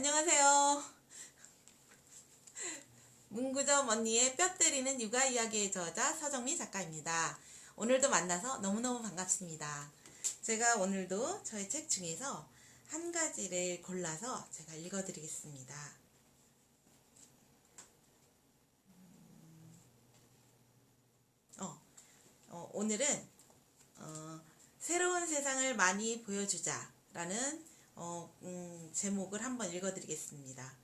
안녕하세요. 문구점 언니의 뼈 때리는 육아 이야기의 저자 서정미 작가입니다. 오늘도 만나서 너무너무 반갑습니다. 제가 오늘도 저의 책 중에서 한 가지를 골라서 제가 읽어드리겠습니다. 오늘은 새로운 세상을 많이 보여주자라는 제목을 한번 읽어드리겠습니다.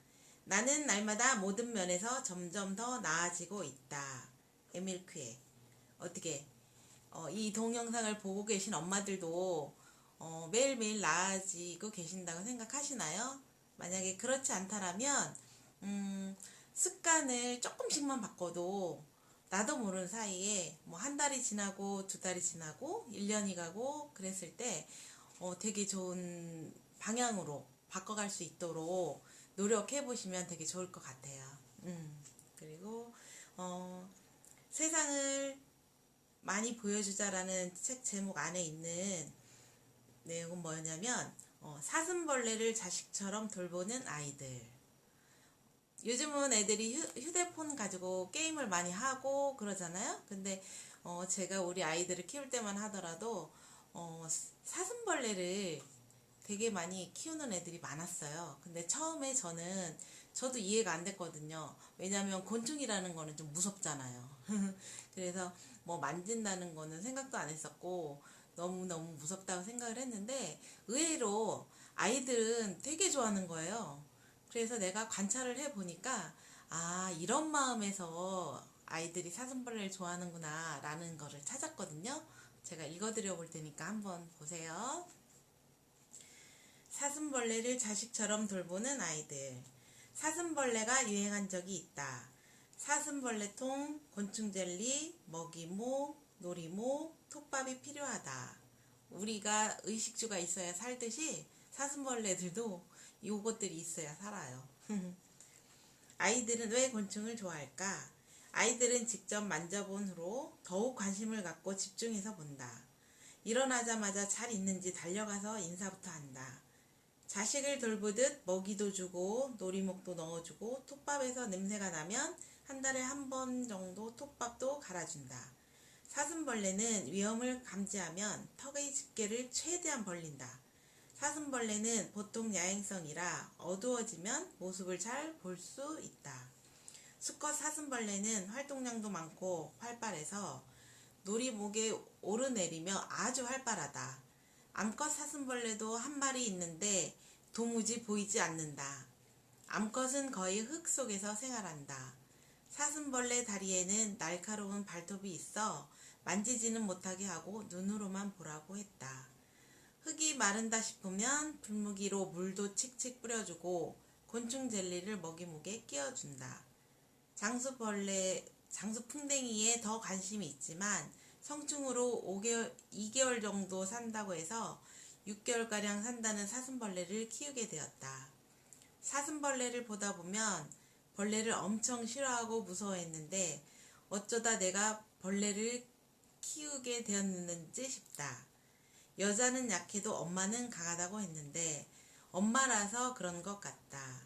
나는 날마다 모든 면에서 점점 더 나아지고 있다. 에밀 퀴에. 어떻게 이 동영상을 보고 계신 엄마들도 매일매일 나아지고 계신다고 생각하시나요? 만약에 그렇지 않다라면 습관을 조금씩만 바꿔도 나도 모르는 사이에 뭐 한 달이 지나고 두 달이 지나고 1년이 가고 그랬을 때 되게 좋은 방향으로 바꿔갈 수 있도록 노력해 보시면 되게 좋을 것 같아요. 그리고 세상을 많이 보여주자라는 책 제목 안에 있는 내용은 뭐냐면 사슴벌레를 자식처럼 돌보는 아이들. 요즘은 애들이 휴대폰 가지고 게임을 많이 하고 그러잖아요. 근데 제가 우리 아이들을 키울 때만 하더라도 사슴벌레를 되게 많이 키우는 애들이 많았어요. 근데 처음에 저도 이해가 안 됐거든요. 왜냐면 곤충이라는 거는 좀 무섭잖아요. 그래서 뭐 만진다는 거는 생각도 안 했었고 너무너무 무섭다고 생각을 했는데 의외로 아이들은 되게 좋아하는 거예요. 그래서 내가 관찰을 해보니까 이런 마음에서 아이들이 사슴벌레를 좋아하는구나 라는 거를 찾았거든요. 제가 읽어드려 볼 테니까 한번 보세요. 사슴벌레를 자식처럼 돌보는 아이들. 사슴벌레가 유행한 적이 있다. 사슴벌레통, 곤충젤리, 먹이모, 놀이모, 톱밥이 필요하다. 우리가 의식주가 있어야 살듯이 사슴벌레들도 요것들이 있어야 살아요. 아이들은 왜 곤충을 좋아할까? 아이들은 직접 만져본 후로 더욱 관심을 갖고 집중해서 본다. 일어나자마자 잘 있는지 달려가서 인사부터 한다. 자식을 돌보듯 먹이도 주고 놀이목도 넣어주고 톱밥에서 냄새가 나면 한 달에 한 번 정도 톱밥도 갈아준다. 사슴벌레는 위험을 감지하면 턱의 집게를 최대한 벌린다. 사슴벌레는 보통 야행성이라 어두워지면 모습을 잘 볼 수 있다. 수컷 사슴벌레는 활동량도 많고 활발해서 놀이목에 오르내리며 아주 활발하다. 암컷 사슴벌레도 한 마리 있는데 도무지 보이지 않는다. 암컷은 거의 흙 속에서 생활한다. 사슴벌레 다리에는 날카로운 발톱이 있어 만지지는 못하게 하고 눈으로만 보라고 했다. 흙이 마른다 싶으면 불무기로 물도 칙칙 뿌려주고 곤충 젤리를 먹이목에 끼워준다. 장수풍뎅이에 더 관심이 있지만 성충으로 2개월 정도 산다고 해서 6개월가량 산다는 사슴벌레를 키우게 되었다. 사슴벌레를 보다 보면 벌레를 엄청 싫어하고 무서워했는데 어쩌다 내가 벌레를 키우게 되었는지 싶다. 여자는 약해도 엄마는 강하다고 했는데 엄마라서 그런 것 같다.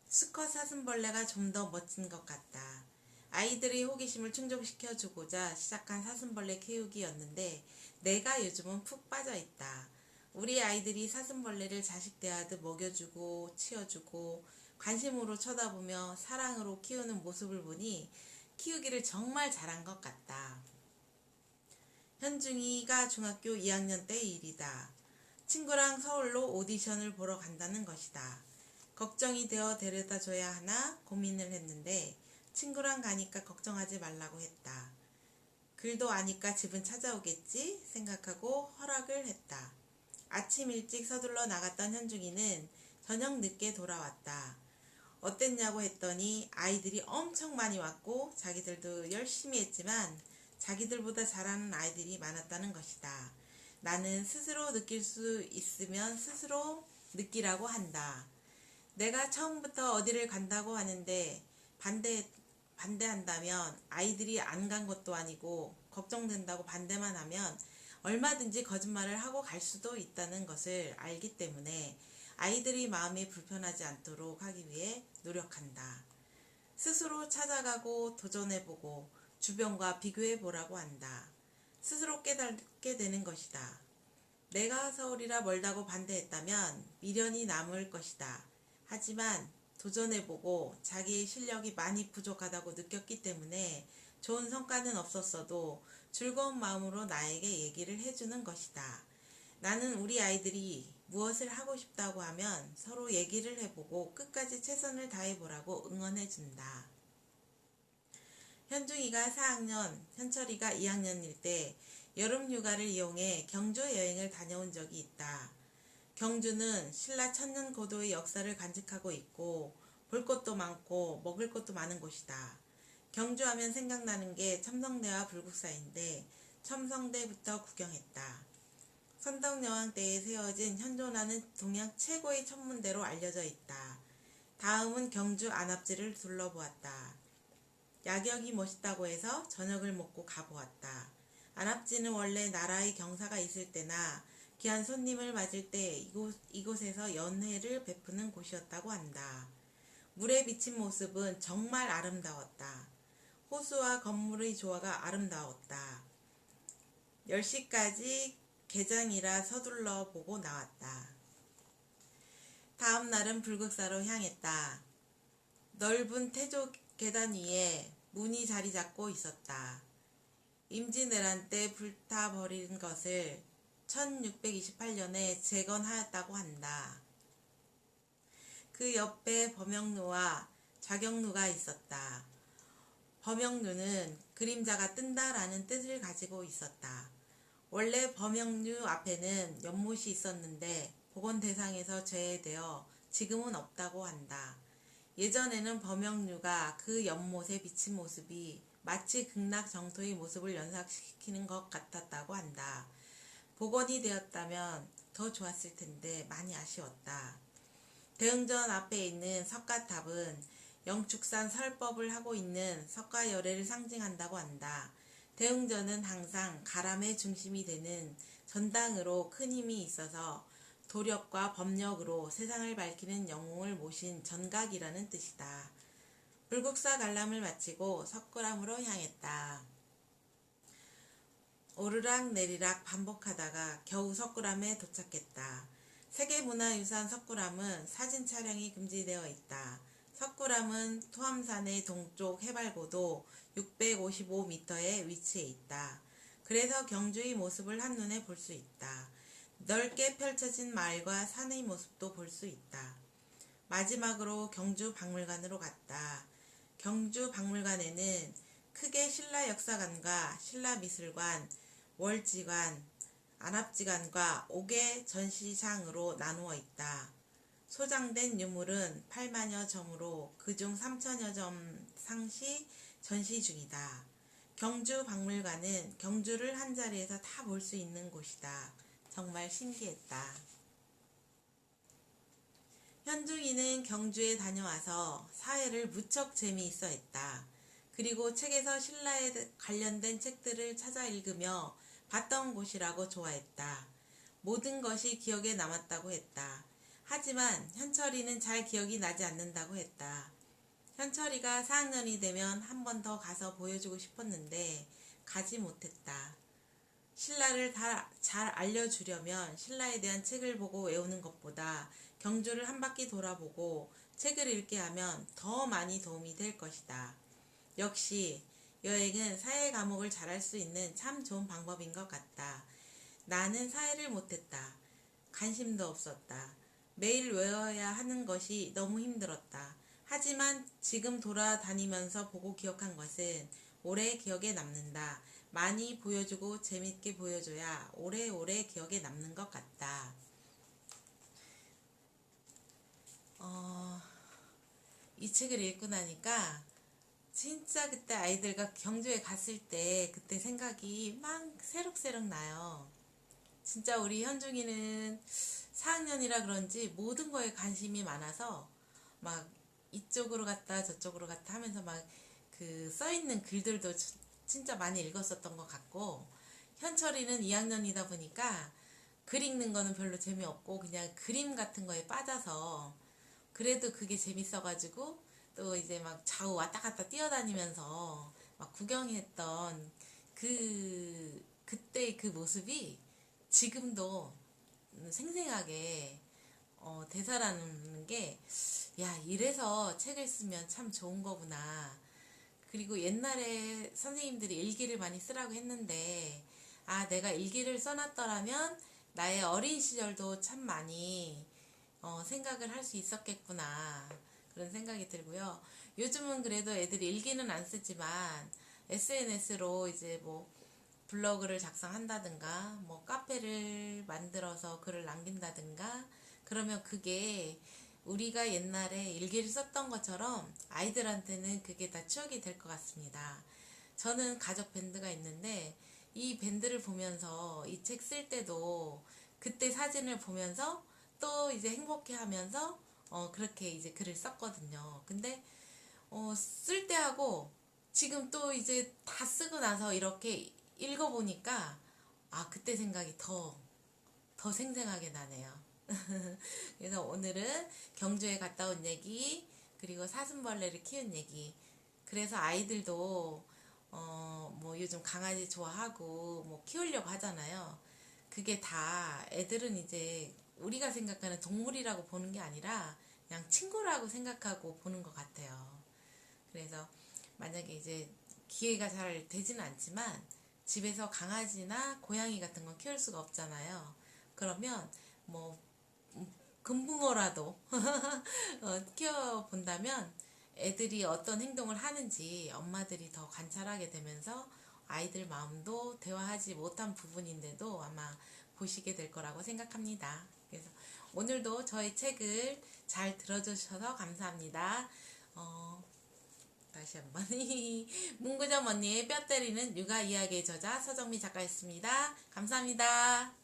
수컷 사슴벌레가 좀 더 멋진 것 같다. 아이들의 호기심을 충족시켜주고자 시작한 사슴벌레 키우기였는데 내가 요즘은 푹 빠져있다. 우리 아이들이 사슴벌레를 자식 대하듯 먹여주고 치워주고 관심으로 쳐다보며 사랑으로 키우는 모습을 보니 키우기를 정말 잘한 것 같다. 현중이가 중학교 2학년 때의 일이다. 친구랑 서울로 오디션을 보러 간다는 것이다. 걱정이 되어 데려다줘야 하나 고민을 했는데 친구랑 가니까 걱정하지 말라고 했다. 글도 아니까 집은 찾아오겠지 생각하고 허락을 했다. 아침 일찍 서둘러 나갔던 현중이는 저녁 늦게 돌아왔다. 어땠냐고 했더니 아이들이 엄청 많이 왔고 자기들도 열심히 했지만 자기들보다 잘하는 아이들이 많았다는 것이다. 나는 스스로 느낄 수 있으면 스스로 느끼라고 한다. 내가 처음부터 어디를 간다고 하는데 반대한다면 아이들이 안 간 것도 아니고 걱정된다고 반대만 하면 얼마든지 거짓말을 하고 갈 수도 있다는 것을 알기 때문에 아이들이 마음이 불편하지 않도록 하기 위해 노력한다. 스스로 찾아가고 도전해보고 주변과 비교해보라고 한다. 스스로 깨닫게 되는 것이다. 내가 서울이라 멀다고 반대했다면 미련이 남을 것이다. 하지만 도전해보고 자기의 실력이 많이 부족하다고 느꼈기 때문에 좋은 성과는 없었어도 즐거운 마음으로 나에게 얘기를 해주는 것이다. 나는 우리 아이들이 무엇을 하고 싶다고 하면 서로 얘기를 해보고 끝까지 최선을 다해보라고 응원해준다. 현중이가 4학년, 현철이가 2학년일 때 여름 휴가를 이용해 경주 여행을 다녀온 적이 있다. 경주는 신라 천년고도의 역사를 간직하고 있고 볼 것도 많고 먹을 것도 많은 곳이다. 경주하면 생각나는 게 첨성대와 불국사인데 첨성대부터 구경했다. 선덕여왕 때에 세워진 현존하는 동양 최고의 천문대로 알려져 있다. 다음은 경주 안압지를 둘러보았다. 야경이 멋있다고 해서 저녁을 먹고 가보았다. 안압지는 원래 나라의 경사가 있을 때나 귀한 손님을 맞을 때 이곳에서 연회를 베푸는 곳이었다고 한다. 물에 비친 모습은 정말 아름다웠다. 호수와 건물의 조화가 아름다웠다. 10시까지 개장이라 서둘러 보고 나왔다. 다음 날은 불국사로 향했다. 넓은 태조 계단 위에 문이 자리 잡고 있었다. 임진왜란 때 불타버린 것을 1628년에 재건하였다고 한다. 그 옆에 범영루와 자경루가 있었다. 범영루는 그림자가 뜬다라는 뜻을 가지고 있었다. 원래 범영루 앞에는 연못이 있었는데 복원대상에서 제외되어 지금은 없다고 한다. 예전에는 범영루가 그 연못에 비친 모습이 마치 극락정토의 모습을 연상시키는 것 같았다고 한다. 복원이 되었다면 더 좋았을 텐데 많이 아쉬웠다. 대흥전 앞에 있는 석가탑은 영축산 설법을 하고 있는 석가열애를 상징한다고 한다. 대흥전은 항상 가람의 중심이 되는 전당으로 큰 힘이 있어서 도력과 법력으로 세상을 밝히는 영웅을 모신 전각이라는 뜻이다. 불국사 관람을 마치고 석굴암으로 향했다. 오르락 내리락 반복하다가 겨우 석굴암에 도착했다. 세계문화유산 석굴암은 사진 촬영이 금지되어 있다. 석굴암은 토암산의 동쪽 해발고도 655m에 위치해 있다. 그래서 경주의 모습을 한눈에 볼 수 있다. 넓게 펼쳐진 마을과 산의 모습도 볼 수 있다. 마지막으로 경주 박물관으로 갔다. 경주 박물관에는 크게 신라 역사관과 신라 미술관, 월지관, 안압지관과 5개 전시장으로 나누어 있다. 소장된 유물은 8만여 점으로 그중 3천여 점 상시 전시 중이다. 경주 박물관은 경주를 한자리에서 다 볼 수 있는 곳이다. 정말 신기했다. 현중이는 경주에 다녀와서 사회를 무척 재미있어 했다. 그리고 책에서 신라에 관련된 책들을 찾아 읽으며 봤던 곳이라고 좋아했다. 모든 것이 기억에 남았다고 했다. 하지만 현철이는 잘 기억이 나지 않는다고 했다. 현철이가 4학년이 되면 한 번 더 가서 보여주고 싶었는데 가지 못했다. 신라를 잘 알려주려면 신라에 대한 책을 보고 외우는 것보다 경주를 한 바퀴 돌아보고 책을 읽게 하면 더 많이 도움이 될 것이다. 역시 여행은 사회 과목을 잘할 수 있는 참 좋은 방법인 것 같다. 나는 사회를 못했다. 관심도 없었다. 매일 외워야 하는 것이 너무 힘들었다. 하지만 지금 돌아다니면서 보고 기억한 것은 오래 기억에 남는다. 많이 보여주고 재밌게 보여줘야 오래오래 기억에 남는 것 같다. 이 책을 읽고 나니까 진짜 그때 아이들과 경주에 갔을 때 그때 생각이 막 새록새록 나요. 진짜 우리 현중이는 4학년이라 그런지 모든 거에 관심이 많아서 막 이쪽으로 갔다 저쪽으로 갔다 하면서 막 그 써있는 글들도 진짜 많이 읽었었던 것 같고, 현철이는 2학년이다 보니까 글 읽는 거는 별로 재미없고 그냥 그림 같은 거에 빠져서 그래도 그게 재밌어가지고 또 이제 막 좌우 왔다 갔다 뛰어다니면서 막 구경했던 그때 그 모습이 지금도 생생하게 되살아나는 게, 야, 이래서 책을 쓰면 참 좋은 거구나. 그리고 옛날에 선생님들이 일기를 많이 쓰라고 했는데, 아, 내가 일기를 써놨더라면 나의 어린 시절도 참 많이 생각을 할 수 있었겠구나. 그런 생각이 들고요. 요즘은 그래도 애들이 일기는 안 쓰지만 SNS로 이제 뭐 블로그를 작성한다든가 뭐 카페를 만들어서 글을 남긴다든가 그러면 그게 우리가 옛날에 일기를 썼던 것처럼 아이들한테는 그게 다 추억이 될 것 같습니다. 저는 가족 밴드가 있는데 이 밴드를 보면서 이 책 쓸 때도 그때 사진을 보면서 또 이제 행복해 하면서 그렇게 이제 글을 썼거든요. 근데 쓸 때하고 지금 또 이제 다 쓰고 나서 이렇게 읽어보니까 아, 그때 생각이 더 생생하게 나네요. 그래서 오늘은 경주에 갔다 온 얘기, 그리고 사슴벌레를 키운 얘기. 그래서 아이들도 뭐 요즘 강아지 좋아하고 뭐 키우려고 하잖아요. 그게 다 애들은 이제 우리가 생각하는 동물이라고 보는 게 아니라 그냥 친구라고 생각하고 보는 것 같아요. 그래서 만약에 이제 기회가 잘 되지는 않지만 집에서 강아지나 고양이 같은 건 키울 수가 없잖아요. 그러면 뭐 금붕어라도 키워본다면 애들이 어떤 행동을 하는지 엄마들이 더 관찰하게 되면서 아이들 마음도 대화하지 못한 부분인데도 아마 보시게 될 거라고 생각합니다. 그래서 오늘도 저희 책을 잘 들어주셔서 감사합니다. 다시 한번 문구점 언니의 뼈 때리는 육아 이야기의 저자 서정미 작가였습니다. 감사합니다.